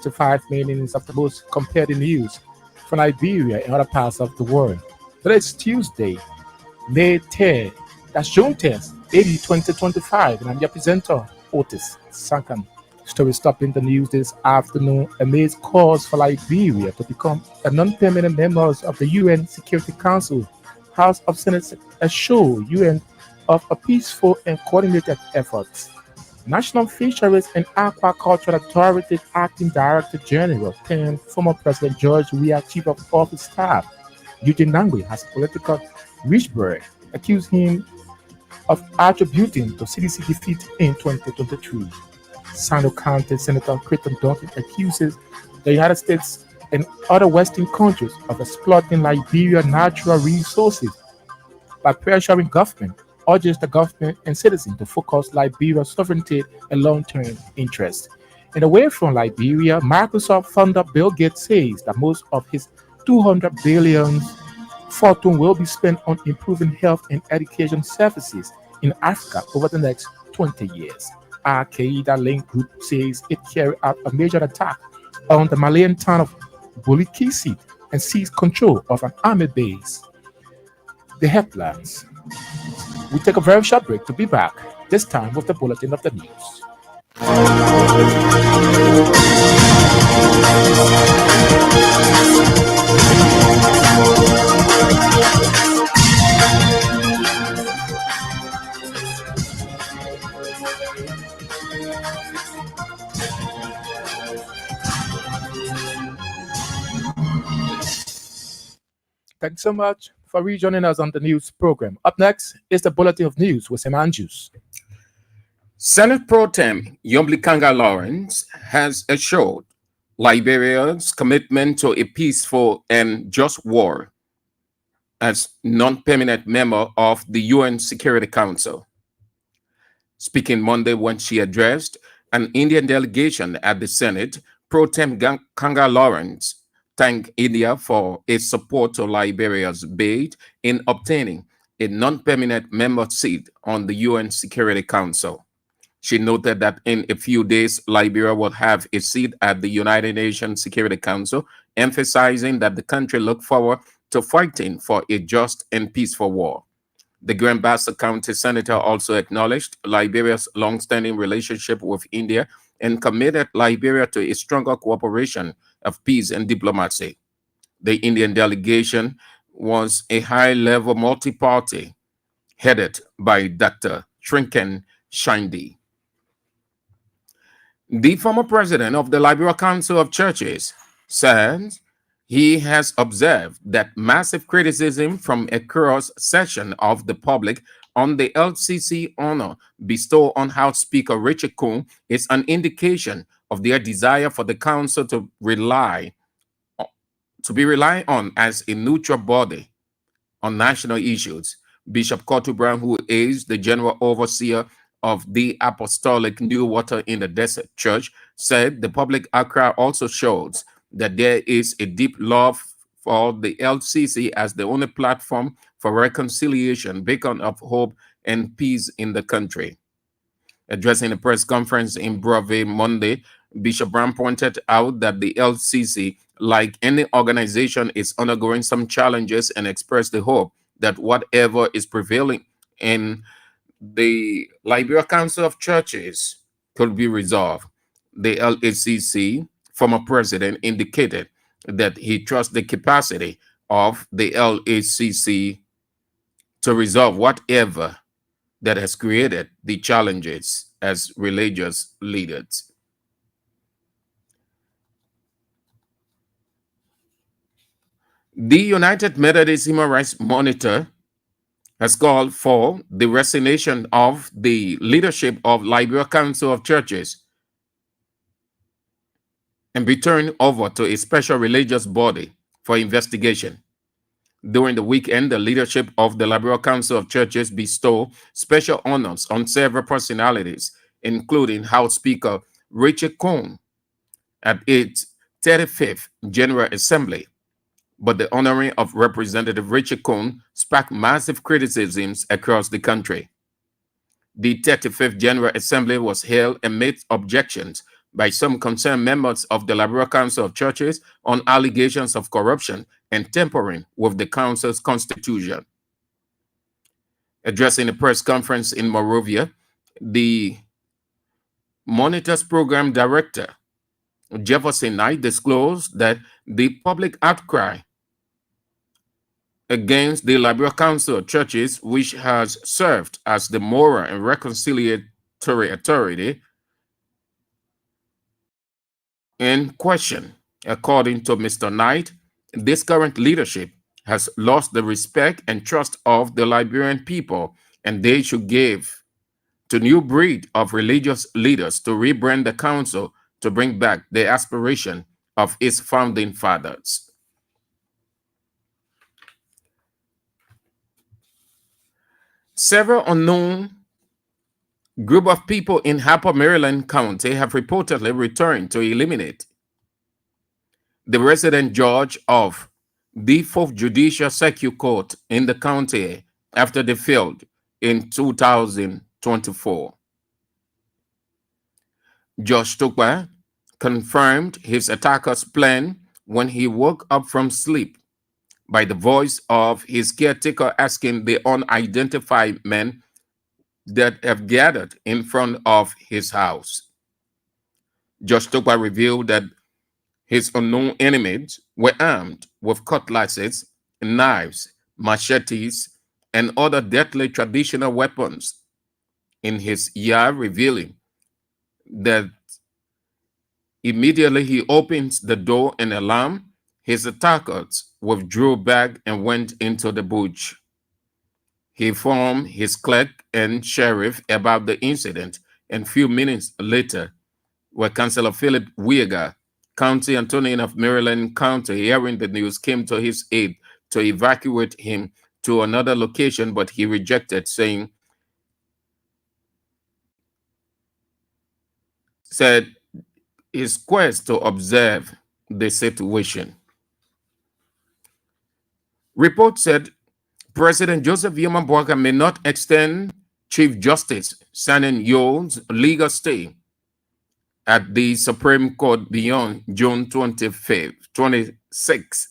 5 minutes of the most compared news from Liberia and other parts of the world. Today is Tuesday, May 3rd. That's June 10th, 2025, and I'm your presenter, Otis Sankan. Story stopping the news this afternoon amidst calls for Liberia to become a non-permanent member of the UN Security Council. House of Senate assure UN of a peaceful and coordinated efforts. National Fisheries and Aquaculture Authority Acting Director General and former President George Weah Chief of Office Staff Eugene Nangwe has political wishbird accused him of attributing to CDC defeat in 2023. Sano County Senator Creighton Duncan accuses the United States and other Western countries of exploiting Liberia's natural resources by pressuring government, urges the government and citizens to focus Liberia's sovereignty and long-term interests. And away from Liberia, Microsoft founder Bill Gates says that most of his 200 billion fortune will be spent on improving health and education services in Africa over the next 20 years. Al Qaeda linked group says it carried out a major attack on the Malian town of Bulikisi and seized control of an army base. The headlines. We take a very short break to be back, this time with the bulletin of the news. Thanks so much for rejoining us on the news program. Up next is the bulletin of news with Sam Andrews. Senate Pro Tem Kanga Lawrence has assured Liberia's commitment to a peaceful and just war as non-permanent member of the UN Security Council. Speaking Monday when she addressed an Indian delegation at the Senate, Pro Tem Kanga Lawrence thanked India for its support to Liberia's bid in obtaining a non-permanent member seat on the UN Security Council. She noted that in a few days, Liberia will have a seat at the United Nations Security Council, emphasizing that the country looked forward to fighting for a just and peaceful war. The Grand Bassa County Senator also acknowledged Liberia's long-standing relationship with India and committed Liberia to a stronger cooperation of peace and diplomacy. The Indian delegation was a high-level multi-party headed by Dr. Shrinken Shindi. The former president of the Liberia Council of Churches says he has observed that massive criticism from a cross-section of the public on the LCC honor bestowed on House Speaker Richard Coon is an indication of their desire for the council to be relied on as a neutral body on national issues. Bishop Kotu Brown, who is the general overseer of the Apostolic New Water in the Desert Church, said the public outcry also shows that there is a deep love for the LCC as the only platform for reconciliation, beacon of hope and peace in the country. Addressing a press conference in Broom Monday, Bishop Brown pointed out that the LCC, like any organization, is undergoing some challenges and expressed the hope that whatever is prevailing in the Liberia Council of Churches could be resolved. The LACC former president indicated that he trusts the capacity of the LACC to resolve whatever that has created the challenges as religious leaders. The United Methodist Human Rights Monitor has called for the resignation of the leadership of Liberia Council of Churches and be turned over to a special religious body for investigation. During the weekend, the leadership of the Liberia Council of Churches bestowed special honors on several personalities, including House Speaker Richard Coon at its 35th General Assembly. But the honoring of Representative Richard Coon sparked massive criticisms across the country. The 35th General Assembly was held amid objections by some concerned members of the Liberia Council of Churches on allegations of corruption and tampering with the council's constitution. Addressing a press conference in Monrovia, the Monitor's program director, Jefferson Knight, disclosed that the public outcry against the Liberia Council of Churches, which has served as the moral and reconciliatory authority in question. According to Mr. Knight, this current leadership has lost the respect and trust of the Liberian people, and they should give to new breed of religious leaders to rebrand the council to bring back the aspiration of its founding fathers. Several unknown group of people in Harper, Maryland County have reportedly returned to eliminate the resident judge of the 4th Judicial Circuit Court in the county after they failed in 2024. Judge Tukwa confirmed his attacker's plan when he woke up from sleep by the voice of his caretaker asking the unidentified men that have gathered in front of his house. Judge Tukwa revealed that his unknown enemies were armed with cutlasses, knives, machetes, and other deadly traditional weapons in his yard, revealing that immediately he opens the door and alarm, his attackers withdrew back and went into the bush. He informed his clerk and sheriff about the incident, and a few minutes later, where Councilor Philip Weager, County Attorney of Maryland County, hearing the news, came to his aid to evacuate him to another location, but he rejected, said his quest to observe the situation. Report said President Joseph Yoma Boakai may not extend Chief Justice Sanin Yo's legal stay at the Supreme Court beyond June 26.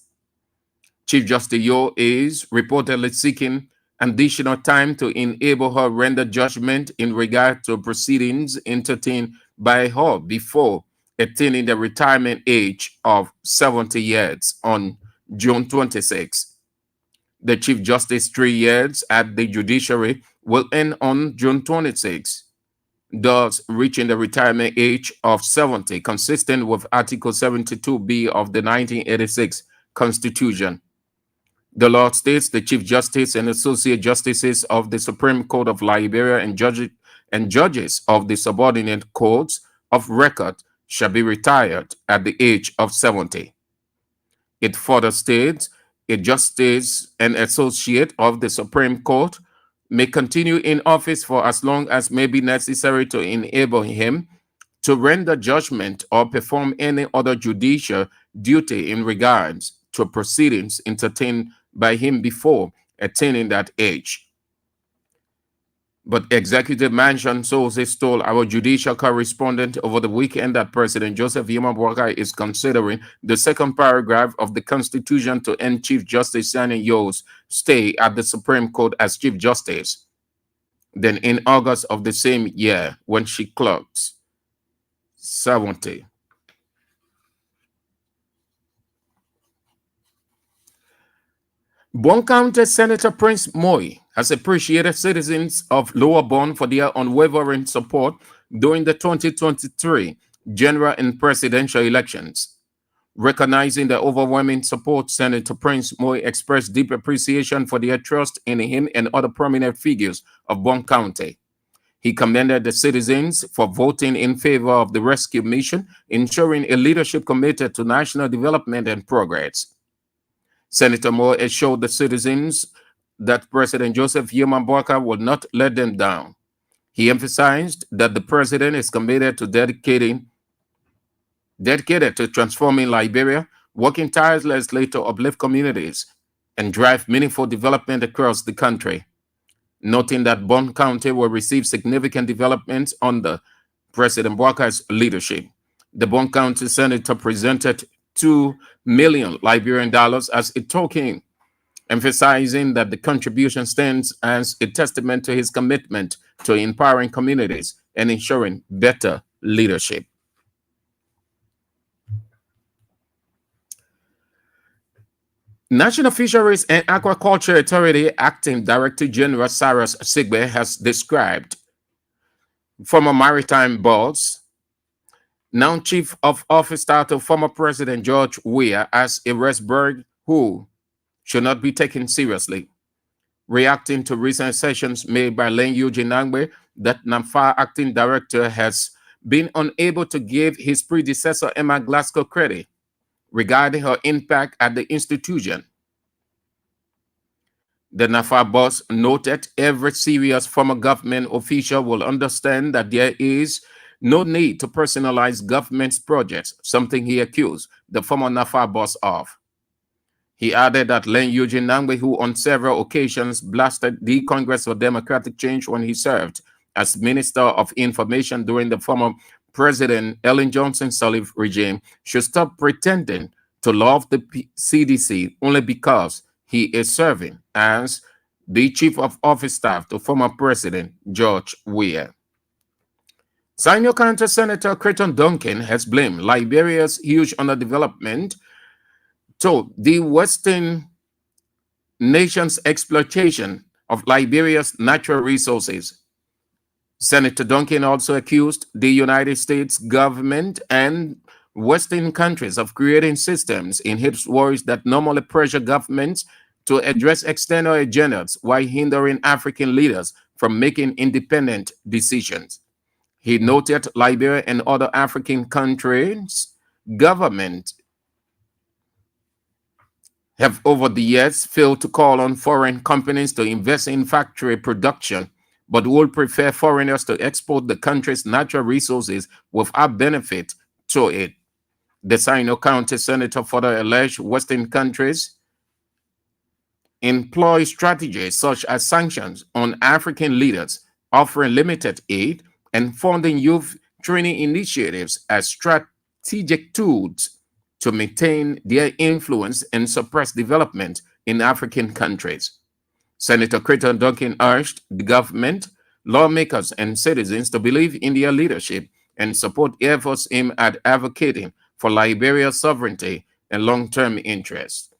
Chief Justice Yo is reportedly seeking additional time to enable her render judgment in regard to proceedings entertained by her before attaining the retirement age of 70 years on June 26. The Chief Justice's 3 years at the judiciary will end on June 26, thus reaching the retirement age of 70, consistent with Article 72B of the 1986 Constitution. The law states the Chief Justice and Associate Justices of the Supreme Court of Liberia and judges of the subordinate courts of record shall be retired at the age of 70. It further states a justice and associate of the Supreme Court may continue in office for as long as may be necessary to enable him to render judgment or perform any other judicial duty in regards to proceedings entertained by him before attaining that age. But Executive Mansion sources told our judicial correspondent over the weekend that President Joseph Yoma Boakai is considering the second paragraph of the Constitution to end Chief Justice Sanin Yo's stay at the Supreme Court as Chief Justice. Then in August of the same year, when she clocks 70. Broom County Senator Prince Moy has appreciated citizens of Lower Bourne for their unwavering support during the 2023 general and presidential elections. Recognizing the overwhelming support, Senator Prince Moy expressed deep appreciation for their trust in him and other prominent figures of Broom County. He commended the citizens for voting in favor of the rescue mission, ensuring a leadership committed to national development and progress. Senator Moore assured the citizens that President Joseph Yoma Boakai will not let them down. He emphasized that the president is committed to dedicated to transforming Liberia, working tirelessly to uplift communities and drive meaningful development across the country, noting that Broom County will receive significant developments under President Boakai's leadership. The Broom County Senator presented 2 million Liberian dollars as a token, emphasizing that the contribution stands as a testament to his commitment to empowering communities and ensuring better leadership. National Fisheries and Aquaculture Authority Acting Director General Cyrus Sigbe has described former maritime boss, now Chief of Office Staff to former President George Weah, as a Resberg who should not be taken seriously. Reacting to recent assertions made by Len Eugene Nangbe that NAMFA Acting Director has been unable to give his predecessor Emma Glasgow credit regarding her impact at the institution. The NAFA boss noted every serious former government official will understand that there is no need to personalize government's projects, something he accused the former NAFA boss of. He added that Len Eugene Nangbe, who on several occasions blasted the Congress for Democratic Change when he served as Minister of Information during the former President Ellen Johnson Sirleaf regime, should stop pretending to love the CDC only because he is serving as the Chief of Office Staff to former President George Weah. Senior County Senator Creighton Duncan has blamed Liberia's huge underdevelopment to the Western nation's exploitation of Liberia's natural resources. Senator Duncan also accused the United States government and Western countries of creating systems in his words that normally pressure governments to address external agendas while hindering African leaders from making independent decisions. He noted Liberia and other African countries' governments have over the years failed to call on foreign companies to invest in factory production, but would prefer foreigners to export the country's natural resources without benefit to it. The Sino County Senator further alleged Western countries employ strategies such as sanctions on African leaders, offering limited aid, and funding youth training initiatives as strategic tools to maintain their influence and suppress development in African countries. Senator Creighton Duncan urged the government, lawmakers, and citizens to believe in their leadership and support efforts aimed at advocating for Liberia's sovereignty and long-term interests.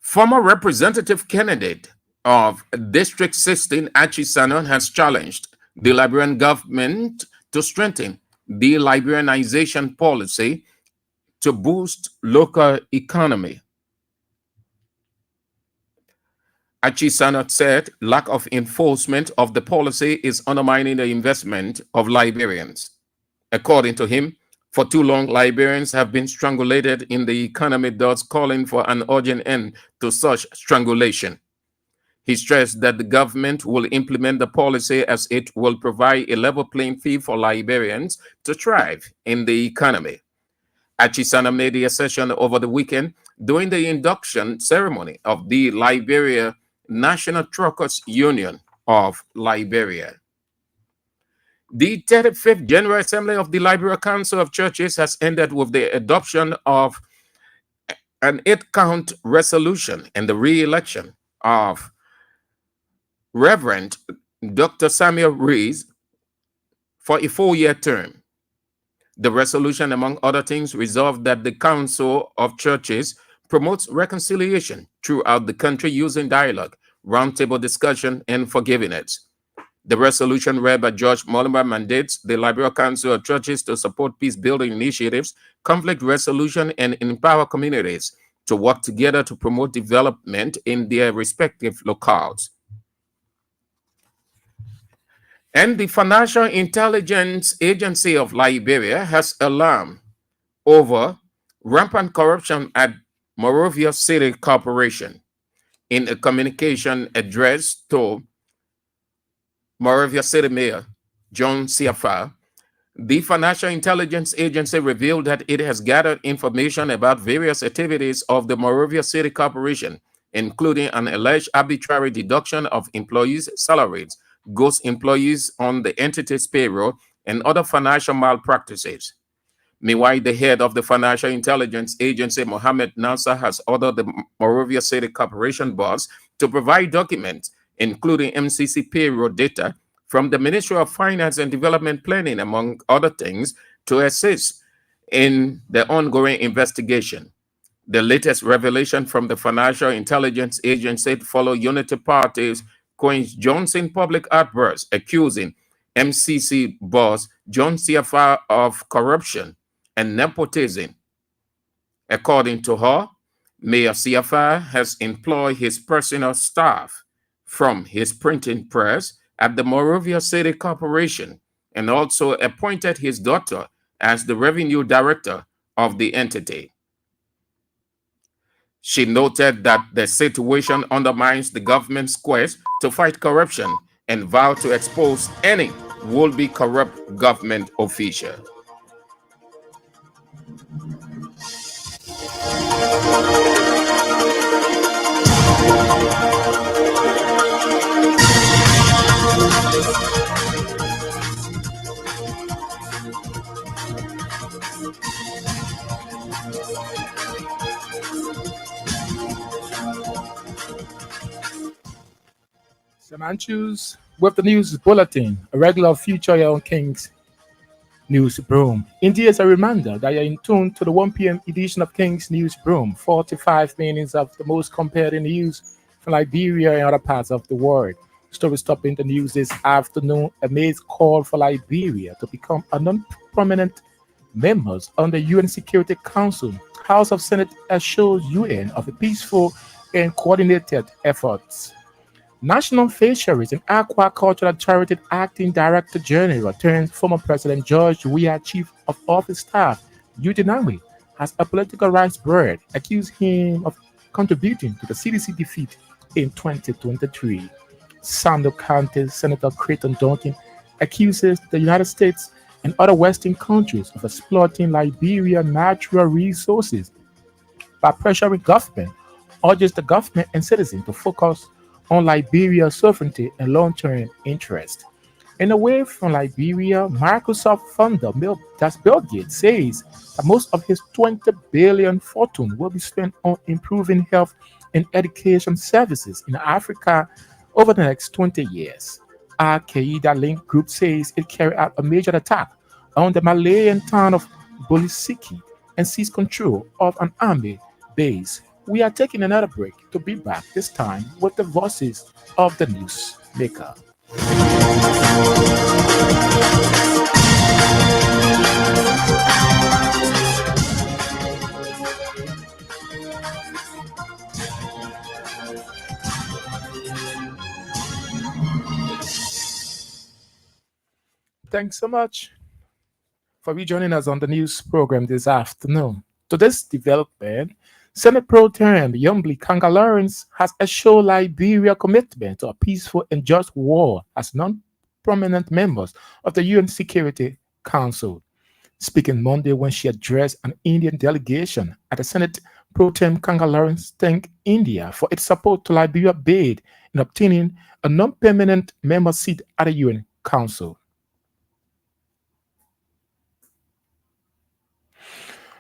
Former representative candidate of District 16, Achi Sanon, has challenged the Liberian government to strengthen the Liberianization policy to boost local economy. Achi Sanon said lack of enforcement of the policy is undermining the investment of Liberians. According to him, for too long, Liberians have been strangulated in the economy, thus calling for an urgent end to such strangulation. He stressed that the government will implement the policy as it will provide a level playing field for Liberians to thrive in the economy. Achisana made the assertion over the weekend during the induction ceremony of the Liberia National Truckers Union of Liberia. The 35th General Assembly of the Liberia Council of Churches has ended with the adoption of an 8-count resolution and the re-election of Reverend Dr. Samuel Rees for a 4-year term. The resolution, among other things, resolved that the Council of Churches promotes reconciliation throughout the country using dialogue, roundtable discussion, and forgiveness. The resolution read by George Molimba mandates the Liberia Council of Churches to support peace-building initiatives, conflict resolution, and empower communities to work together to promote development in their respective locales. And the Financial Intelligence Agency of Liberia has alarmed over rampant corruption at Monrovia City Corporation. In a communication addressed to Monrovia City Mayor John Siafa, the Financial Intelligence Agency revealed that it has gathered information about various activities of the Monrovia City Corporation, including an alleged arbitrary deduction of employees' salaries ghost employees on the entity's payroll, and other financial malpractices. Meanwhile, the head of the Financial Intelligence Agency, Mohammed Nasser, has ordered the Monrovia City Corporation boss to provide documents, including MCC payroll data from the Ministry of Finance and Development Planning, among other things, to assist in the ongoing investigation. The latest revelation from the Financial Intelligence Agency follow Unity Party's Queen's Johnson public outburst accusing MCC boss John CFR of corruption and nepotism. According to her, Mayor CFR has employed his personal staff from his printing press at the Monrovia City Corporation and also appointed his daughter as the revenue director of the entity. She noted that the situation undermines the government's quest to fight corruption and vowed to expose any would-be corrupt government official. Samanchus with the news bulletin, a regular feature here on King's News Broom. Indeed, as a reminder that you're in tune to the 1 p.m. edition of King's News Broom, 45 minutes of the most compared news from Liberia and other parts of the world. Stories topping the news this afternoon amidst call for Liberia to become a non-prominent members on the UN Security Council. House of Senate assures UN of a peaceful and coordinated efforts. National Fisheries and Aquaculture Charity Acting Director General turned former President George Weah Chief of Office Staff Udinami has a political rights bird accused him of contributing to the CDC defeat in 2023. Sando County Senator Creighton Duncan accuses the United States and other Western countries of exploiting Liberian natural resources by pressuring government, urges the government and citizens to focus on Liberia's sovereignty and long-term interest. And away from Liberia, Microsoft founder Bill Gates says that most of his 20 billion fortune will be spent on improving health and education services in Africa over the next 20 years. Al Qaeda linked group says it carried out a major attack on the Malayan town of Bolisiki and seized control of an army base. We are taking another break to be back this time with the voices of the news maker. Thanks so much for rejoining us on the news program this afternoon. To this development, Senate Pro Tem Yombly Kanga Lawrence has assured Liberia commitment to a peaceful and just war as non-prominent members of the UN Security Council. Speaking Monday when she addressed an Indian delegation at the Senate, Pro Tem Kanga Lawrence thanked India for its support to Liberia bid in obtaining a non-permanent member seat at the UN Council.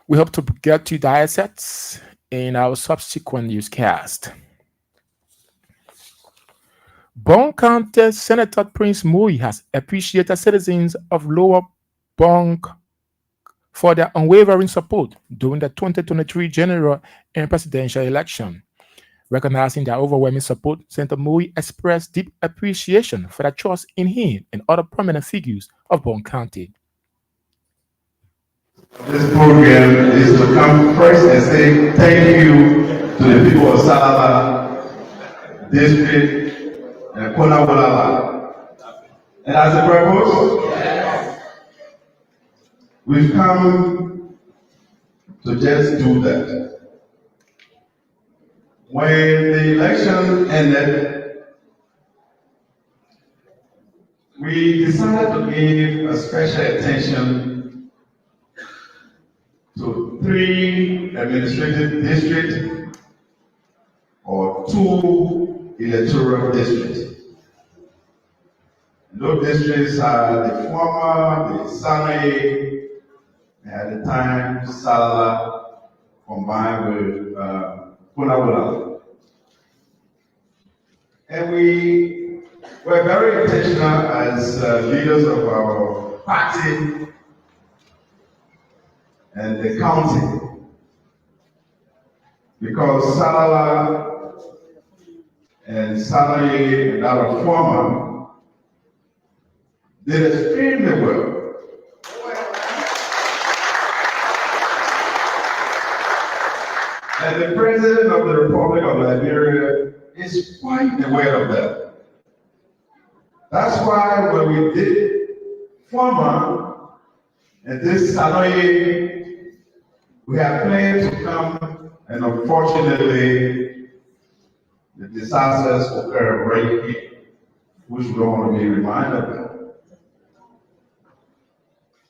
We hope to get to the assets in our subsequent newscast. Broom County Senator Prince Mui has appreciated citizens of Lower Bonk for their unwavering support during the 2023 general and presidential election. Recognizing their overwhelming support, Senator Mui expressed deep appreciation for their trust in him and other prominent figures of Broom County. This program is to come first and say thank you to the people of Salala District and Konawalala. And as a purpose, we've come to just do that. When the election ended, we decided to give a special attention to 3 administrative districts or 2 electoral districts. Those districts are the former, the Sanae, and at the time, Salala, combined with Punawula. And we were very intentional as leaders of our party and the county, because Salala and Sanae and our former did extremely well. And the President of the Republic of Liberia is quite aware of that. That's why when we did former and this Sanoye, we had planned to come, and unfortunately, the disasters occurred right here, which we don't want to be reminded of.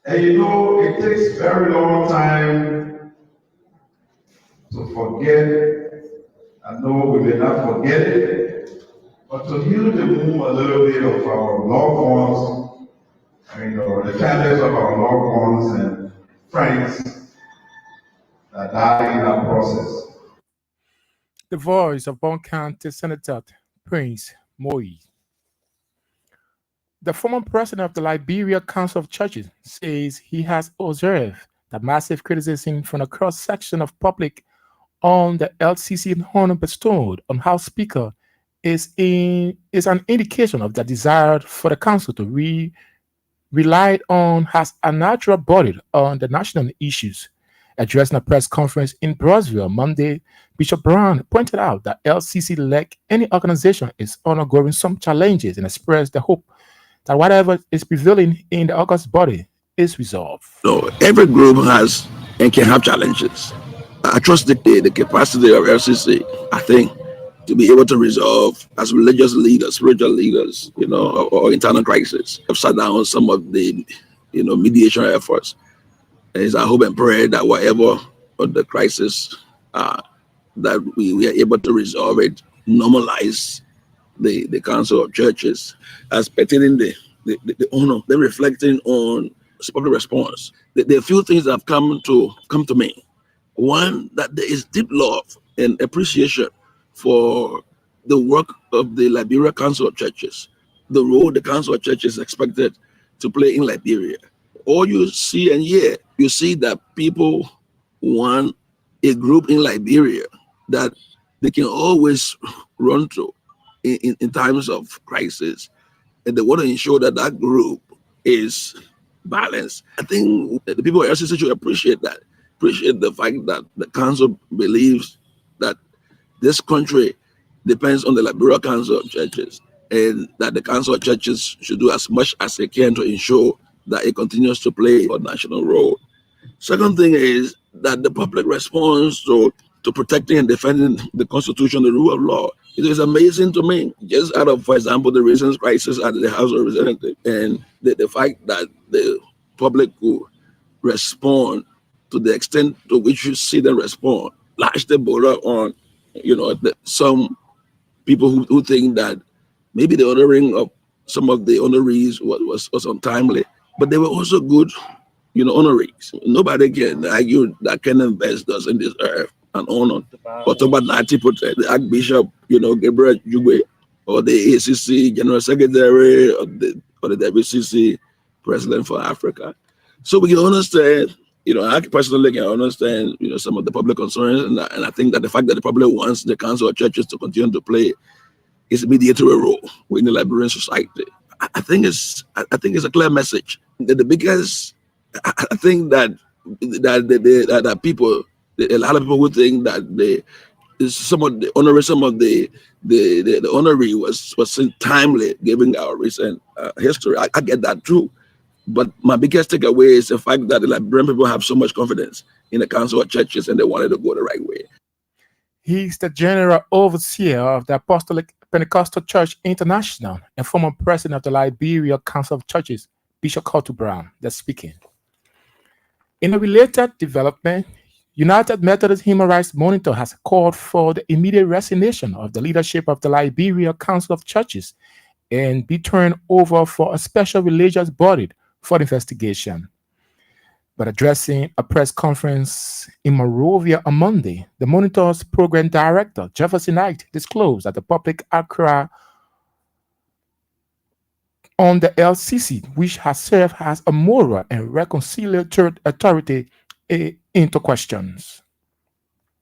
And you know, it takes very long time to forget. I know we may not forget it, but to heal the wound a little bit of our loved ones, the families of our loved ones and friends that died in that process. The voice of Bon County Senator Prince Moi. The former president of the Liberia Council of Churches says he has observed the massive criticism from a cross-section of public on the LCC honor bestowed on House Speaker is an indication of the desire for the council to rely on as a natural body on the national issues. Addressing a press conference in Brussels Monday, Bishop Brown pointed out that LCC, like any organization, is undergoing some challenges and expressed the hope that whatever is prevailing in the August body is resolved. So every group has and can have challenges. I trust the capacity of LCC, I think, to be able to resolve as religious leaders, spiritual leaders, or internal crisis. I've sat down on some of the, mediation efforts. And it's our hope and prayer that whatever of the crisis, that we are able to resolve it, normalize the Council of Churches as pertaining the honor, then reflecting on public response. There are a few things that have come to me. One, that there is deep love and appreciation for the work of the Liberia Council of Churches, the role the Council of Churches is expected to play in Liberia. All you see and hear, you see that people want a group in Liberia that they can always run to in times of crisis, and they want to ensure that that group is balanced. I think the people at LCC should appreciate that. Appreciate the fact that the council believes that this country depends on the Liberia Council of Churches, and that the Council of Churches should do as much as they can to ensure that it continues to play a national role. Second thing is that the public response to protecting and defending the Constitution, the rule of law, it is amazing to me. Just out of, for example, the recent crisis at the House of Representatives, and the fact that the public will respond to the extent to which you see them respond, largely border on, some people who think that maybe the honoring of some of the honorees was untimely, but they were also good, honorees. Nobody can argue that Ken Best doesn't deserve an honor. But about 90%, the Archbishop, Gabriel Jugwe, or the ACC General Secretary, or the WCC President for Africa. So we can understand, I personally can understand, some of the public concerns, and I think that the fact that the public wants the Council of Churches to continue to play its mediatory role within the Liberian society, I think it's a clear message. The biggest, I think that people, a lot of people would think that some of the honoree was timely given our recent history. I get that too. But my biggest takeaway is the fact that the Liberian people have so much confidence in the Council of Churches, and they wanted to go the right way. He's the general overseer of the Apostolic Pentecostal Church International and former president of the Liberia Council of Churches, Bishop Cotto Brown, that's speaking. In a related development, United Methodist Human Rights Monitor has called for the immediate resignation of the leadership of the Liberia Council of Churches and be turned over for a special religious body for investigation. But addressing a press conference in Monrovia on Monday, the Monitor's program director, Jefferson Knight, disclosed that the public outcry on the LCC, which has served as a moral and reconciliatory authority, into questions.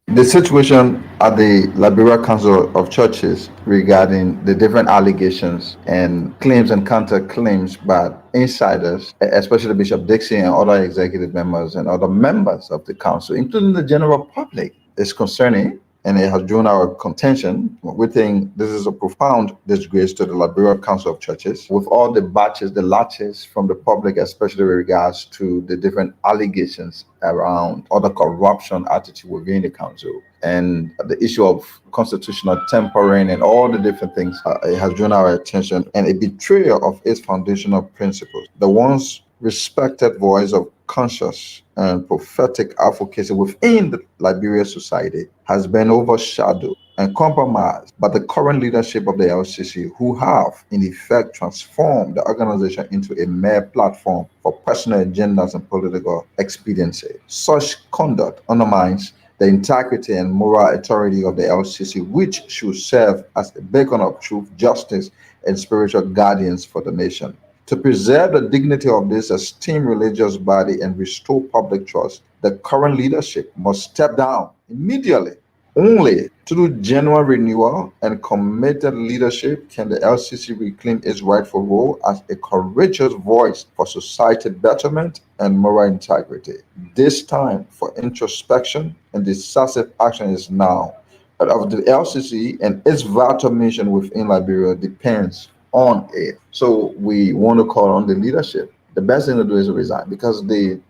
The situation at the Liberia Council of Churches regarding the different allegations and claims and counterclaims by insiders, especially Bishop Dixie and other executive members and other members of the council, including the general public, is concerning, and it has drawn our contention. We think this is a profound disgrace to the Liberia Council of Churches, with all the batches, the latches from the public, especially with regards to the different allegations around other corruption attitude within the council, and the issue of constitutional tampering and all the different things. It has drawn our attention, and a betrayal of its foundational principles. The once respected voice of conscious and prophetic advocacy within the Liberian society has been overshadowed and compromised by the current leadership of the LCC, who have in effect transformed the organization into a mere platform for personal agendas and political expediency. Such conduct undermines the integrity and moral authority of the LCC, which should serve as a beacon of truth, justice, and spiritual guardians for the nation. To preserve the dignity of this esteemed religious body and restore public trust, the current leadership must step down immediately. Only through genuine renewal and committed leadership can the LCC reclaim its rightful role as a courageous voice for society betterment and moral integrity. This time for introspection and decisive action is now. But of the LCC and its vital mission within Liberia depends on it. So we want to call on the leadership. The best thing to do is to resign, because the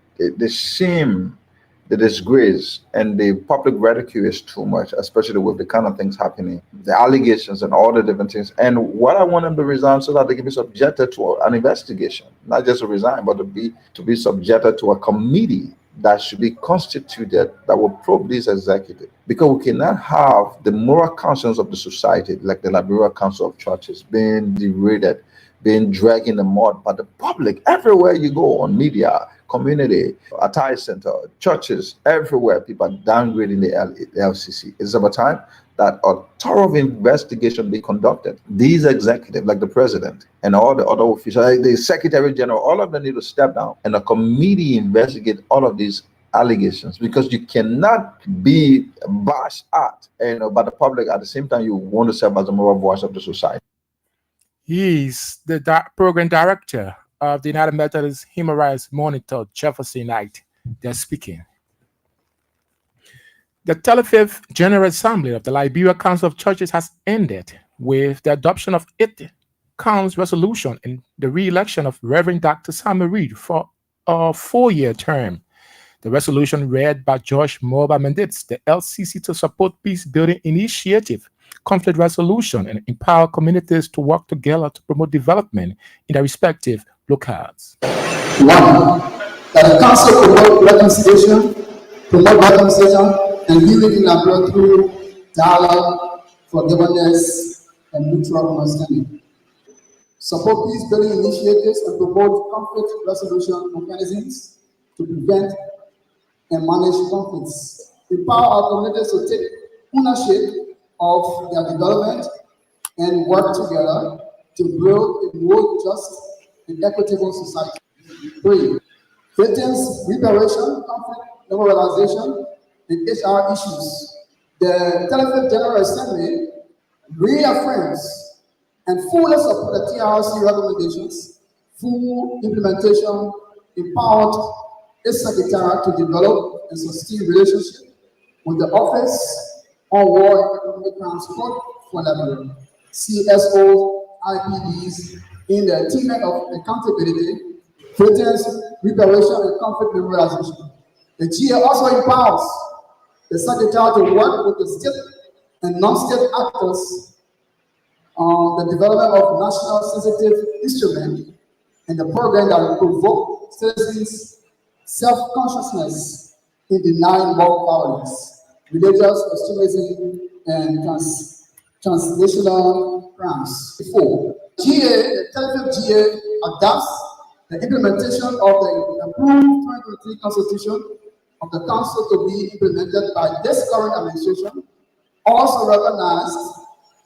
shame, the disgrace, and the public ridicule is too much, especially with the kind of things happening, the allegations and all the different things. And what I want them to resign so that they can be subjected to an investigation, not just to resign, but to be subjected to a committee that should be constituted that will probe this executive, because we cannot have the moral conscience of the society, like the Liberia Council of Churches, being degraded, being dragged in the mud by the public everywhere you go, on media, community, attire center, churches, everywhere. People are downgrading the LCC. It's about time that a thorough investigation be conducted. These executives, like the president and all the other officials, like the secretary general, all of them need to step down, and a committee investigate all of these allegations, because you cannot be bashed at by the public at the same time you want to serve as a moral voice of the society. He's the program director of the United Methodist Human Rights Monitor, Jefferson Knight. They're speaking. The 35th General Assembly of the Liberia Council of Churches has ended with the adoption of 8 counts resolution and the re-election of Reverend Dr. Samuel Reed for a 4-year term. The resolution read by George Moba mandates the LCC to support peace-building initiative, conflict resolution, and empower communities to work together to promote development in their respective locales. 1. That the Council promote reconciliation and healing in Liberia through dialogue, forgiveness, and mutual understanding. Support peace-building initiatives and promote conflict resolution mechanisms to prevent and manage conflicts. Empower our communities to take ownership of their development and work together to build a more just and equitable society. 3. Victims reparation, conflict memorialization, and HR issues. The 35th General Assembly reaffirms and fully supports the TRC recommendations, full implementation, empowered its secretary to develop and sustain relationship with the Office on War and Economic Transport for Liberia, CSO, IPDs, in the attainment of accountability, victims reparation, and conflict memorialization. The GA also empowers the secretary to work with the state and non-state actors on the development of national sensitive instruments and the program that will provoke citizens' self-consciousness in denying moral violence, religious extremism, and translational crimes. 4. GA, the 35th GA, adopts the implementation of the approved 2023 Constitution of the Council to be implemented by this current administration. Also recognized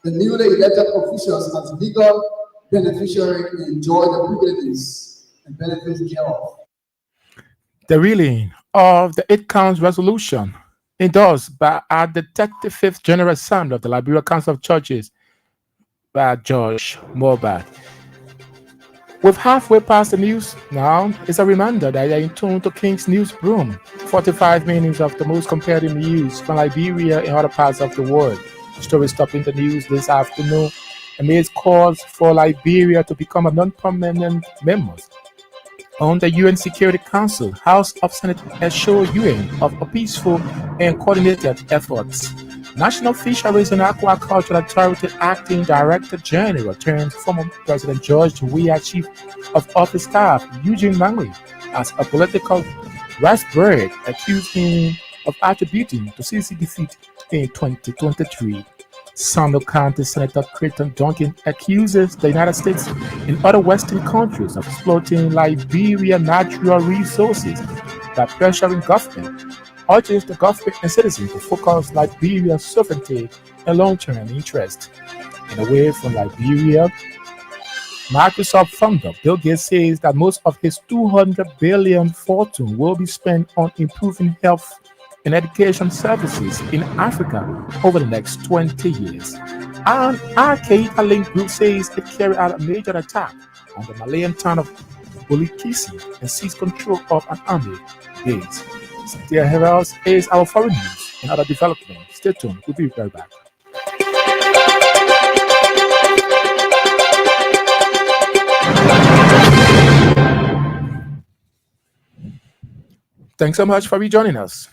the newly elected officials as legal beneficiaries and enjoy the privileges and benefits thereof. The reading of the 8 counts resolution endorsed by our the 35th General Assembly of the Liberia Council of Churches by George Morbat. We've halfway past the news now. It's a reminder that you're in tune to King's News Broom, 45 minutes of the most competitive news from Liberia and other parts of the world. Stories topping the news this afternoon amidst calls for Liberia to become a non-permanent member on the UN Security Council. House of Senate assured UN of a peaceful and coordinated efforts. National Fisheries and Aquaculture Authority Acting Director General turned former President George Weah Chief of Office Staff Eugene Manley as a political raspberry, accused him of attributing to CC defeat in 2023. Sando County Senator Creighton Duncan accuses the United States and other Western countries of exploiting Liberia's natural resources by pressuring government, urges the government and citizens to focus Liberia's sovereignty and long-term interest. And away from Liberia, Microsoft founder Bill Gates says that most of his $200 billion fortune will be spent on improving health and education services in Africa over the next 20 years. An Al-Qaeda linked group says it carried out a major attack on the Malayan town of Bulikisi and seized control of an army base. Cynthia Herald is our foreign news and other developments. Stay tuned. We'll be right back. Thanks so much for rejoining us.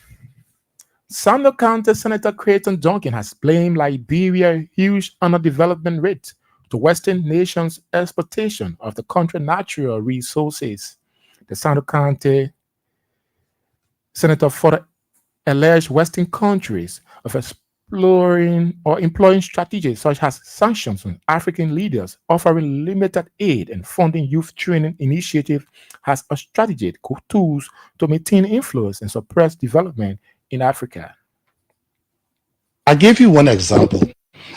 Sando County Senator Creighton Duncan has blamed Liberia's huge underdevelopment rate to Western nations' exploitation of the country's natural resources. The Sando County Senator further alleged Western countries of exploring or employing strategies such as sanctions on African leaders, offering limited aid and funding youth training initiatives as a strategic tools to maintain influence and suppress development in Africa. I gave you one example.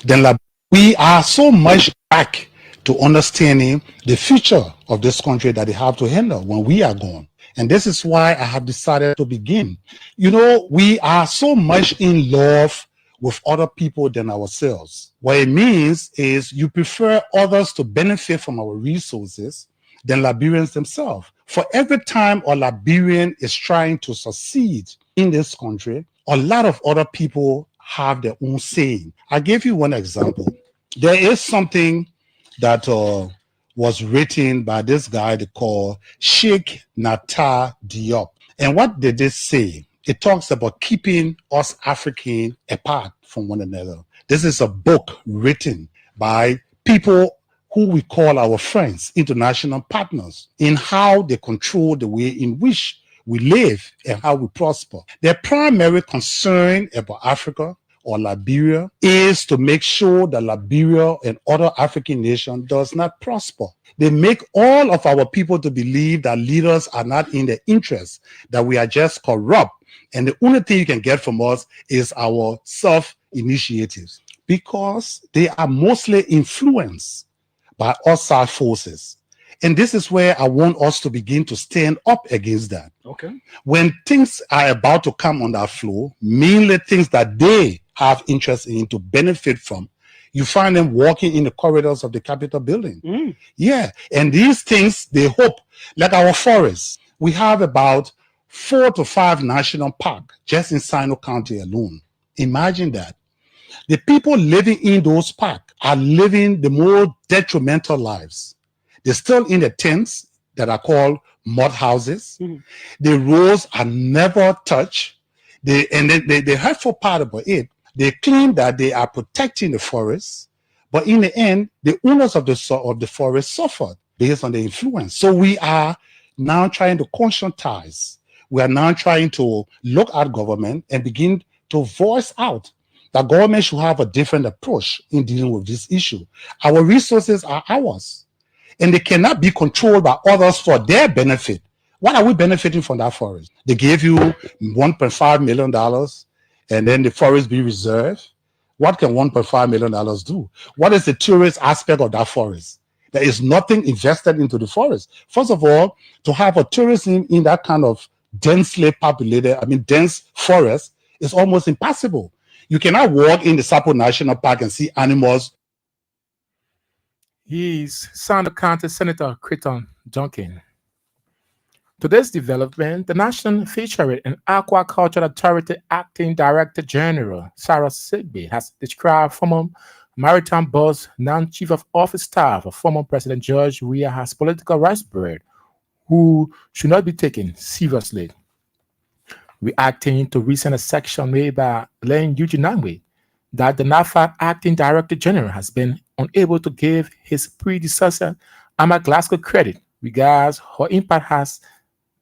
Then we are so much back to understanding the future of this country that they have to handle when we are gone. And this is why I have decided to begin. You know, we are so much in love with other people than ourselves. What it means is you prefer others to benefit from our resources than Liberians themselves. For every time a Liberian is trying to succeed in this country, a lot of other people have their own saying. I gave you one example. There is something that was written by this guy they call Sheikh Natar Diop. And what did they say? It talks about keeping us African apart from one another. This is a book written by people who we call our friends, international partners, in how they control the way in which we live and how we prosper. Their primary concern about Africa or Liberia is to make sure that Liberia and other African nations does not prosper. They make all of our people to believe that leaders are not in their interest, that we are just corrupt, and the only thing you can get from us is our self-initiatives, because they are mostly influenced by outside forces. And this is where I want us to begin to stand up against that. Okay. When things are about to come on that floor, mainly things that they have interest in to benefit from, you find them walking in the corridors of the Capitol building. Yeah. And these things, they hope, like our forests, we have about 4 to 5 national parks just in Sino County alone. Imagine that. The people living in those parks are living the more detrimental lives. They're still in the tents that are called mud houses. The roads are never touched. The hurtful part about it, they claim that they are protecting the forest, but in the end, the owners of the forest suffered based on the influence. So we are now trying to conscientize. We are now trying to look at government and begin to voice out The government should have a different approach in dealing with this issue. Our resources are ours, and they cannot be controlled by others for their benefit. What are we benefiting from that forest? They gave you $1.5 million, and then the forest be reserved. What can $1.5 million do? What is the tourist aspect of that forest? There is nothing invested into the forest. First of all, to have a tourism in that kind of densely populated, dense forest is almost impossible. You cannot walk in the Sapo National Park and see animals. He's Sando County Senator Crichton Duncan. Today's development, the National Fishery and Aquaculture Authority Acting Director General Sarah Sigby has described former Maritime Boss, now Chief of Office Staff of former President George Weah as political raspberry who should not be taken seriously. Reacting to recent section made by Len Ujinangwe that the NAFA Acting Director General has been unable to give his predecessor, Ama Glasgow, credit regards her impact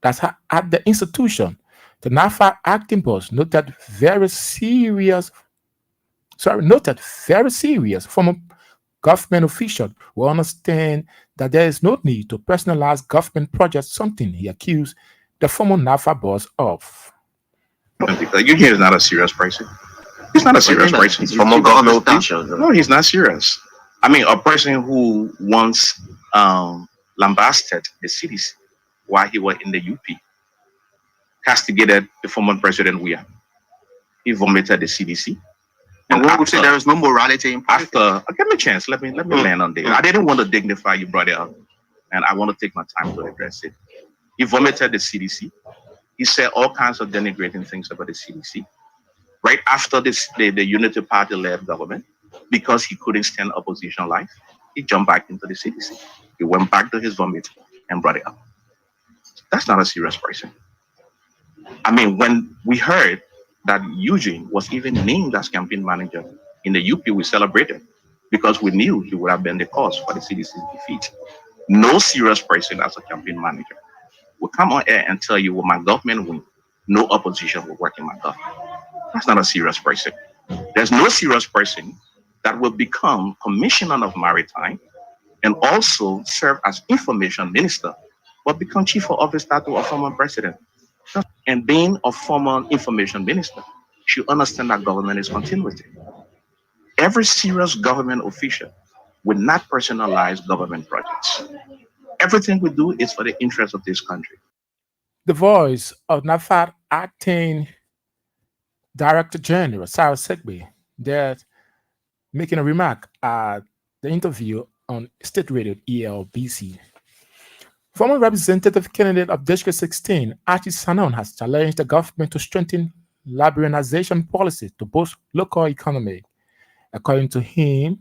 at the institution. The NAFA acting boss noted very serious former government officials will understand that there is no need to personalize government projects, something he accused the former NAFA boss of. Eugene is not a serious person. He's not a serious person. He's from a government official. No, he's not serious. I mean, a person who once lambasted the cities while he was in the UP, castigated the former president Weah. He vomited the CDC. And one would say there is no morality in after. Give me a chance. Let me land on there. I didn't want to dignify you brought it up, and I want to take my time to address it. He vomited the CDC. He said all kinds of denigrating things about the CDC. Right after this, the Unity Party-led government, because he couldn't stand opposition life, he jumped back into the CDC. He went back to his vomit and brought it up. That's not a serious person. I mean, when we heard that Eugene was even named as campaign manager in the UP, we celebrated because we knew he would have been the cause for the CDC's defeat. No serious person as a campaign manager will come on air and tell you, well, my government win, no opposition will work in my government. That's not a serious person. There's no serious person that will become commissioner of maritime and also serve as information minister, but become chief of office staff to a former president. And being a former information minister, should understand that government is continuity. Every serious government official will not personalize government projects. Everything we do is for the interest of this country. The voice of NAFA Acting Director General Sarah Segbe, that making a remark at the interview on State Radio ELBC. Former representative candidate of District 16, Archie Sanon, has challenged the government to strengthen liberalization policy to boost local economy. According to him,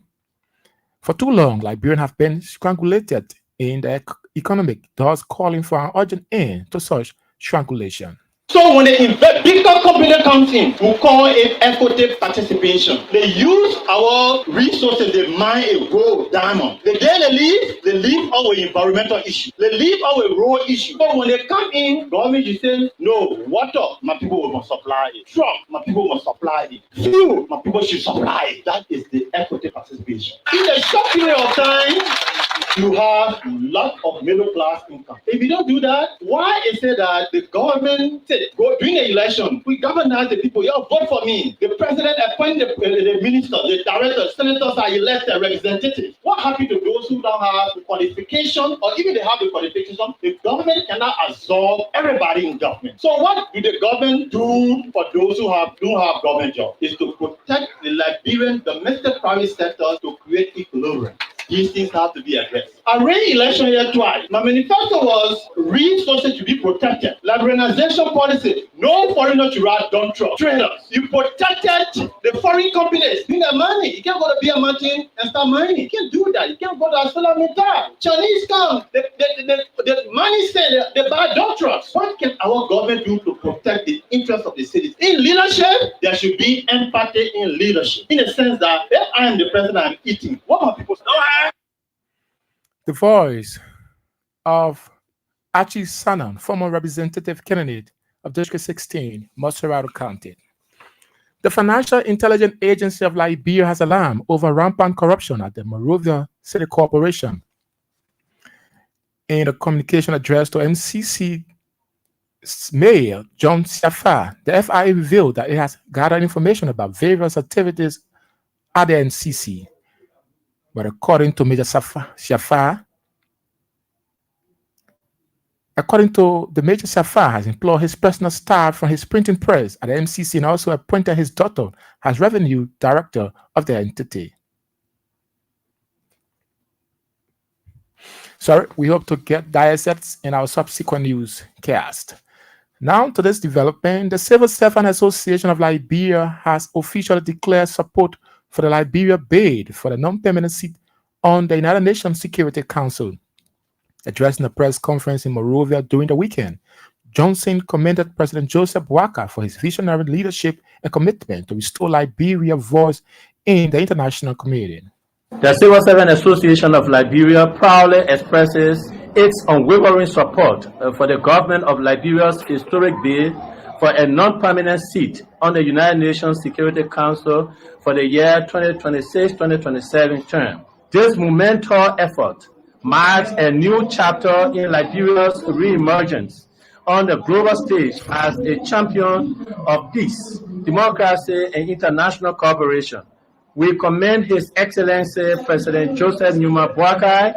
for too long, Liberians have been strangulated in the economic, thus calling for an urgent end to such strangulation. So when they invest, big company comes in, we call it equity participation. They use our resources, they mine a gold, diamond. Then they leave our environmental issue. They leave our road issue. So when they come in, government is saying, no, water, my people must supply it. Truck, my people must supply it. Fuel, my people should supply it. That is the equity participation. In a short period of time, you have a lot of middle class income. If you don't do that, why is it that the government said, go during the election, we governors, the people, you vote for me. The president appoint the ministers, the directors, senators are elected representatives. What happened to those who don't have the qualification, or even they have the qualification? The government cannot absorb everybody in government. So what do the government do for those who don't have government jobs? Is to protect the Liberian domestic private sector to create equilibrium. These things have to be addressed. I ran election here twice. My manifesto was resources to be protected. Liberalization policy, no foreigner to ride dump truck. Traders, you protected the foreign companies. Bring their money. You can't go to Beer Mountain and start mining. You can't do that. You can't go to ArcelorMittal. Chinese come. The money say they buy dump trucks. What can our government do to protect the interests of the cities? In leadership, there should be empathy in leadership. In the sense that if I am the president, I'm eating. What are people saying? The voice of Archie Sanon, former representative candidate of District 16, Moserado County. The Financial Intelligence Agency of Liberia has alarmed over rampant corruption at the Monrovia City Corporation. In a communication address to MCC Mayor John Siafa, the FIA revealed that it has gathered information about various activities at the NCC. But according to Major Siafa, according to the Major Siafa has employed his personal staff from his printing press at the MCC and also appointed his daughter as revenue director of the entity. So we hope to get dissects in our subsequent newscast. Now to this development, the Civil Servant Association of Liberia has officially declared support for the Liberia bid for the non-permanent seat on the United Nations Security Council. Addressing a press conference in Monrovia during the weekend, Johnson commended President Joseph Boakai for his visionary leadership and commitment to restore Liberia's voice in the international community. The Civil Servant Association of Liberia proudly expresses its unwavering support for the government of Liberia's historic bid for a non-permanent seat on the United Nations Security Council for the year 2026-2027 term. This momentous effort marks a new chapter in Liberia's re-emergence on the global stage as a champion of peace, democracy, and international cooperation. We commend His Excellency President Joseph Numa Boakai,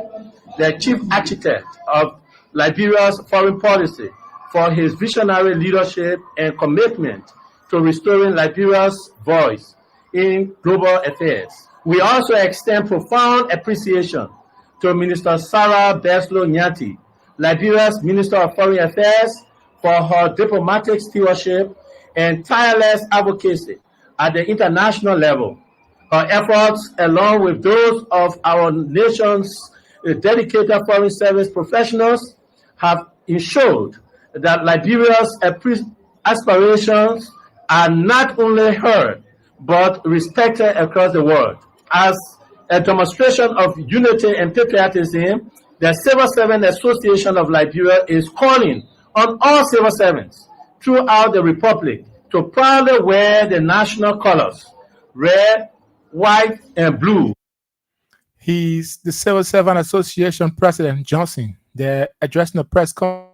the Chief Architect of Liberia's foreign policy, for his visionary leadership and commitment to restoring Liberia's voice in global affairs. We also extend profound appreciation to Minister Sarah Beslo Nyati, Liberia's Minister of Foreign Affairs, for her diplomatic stewardship and tireless advocacy at the international level. Her efforts, along with those of our nation's dedicated foreign service professionals, have ensured that Liberia's aspirations are not only heard, but respected across the world. As a demonstration of unity and patriotism, the Civil Servant Association of Liberia is calling on all civil servants throughout the Republic to proudly wear the national colors, red, white, and blue. He's the Civil Servant Association President Johnson. They're addressing the press conference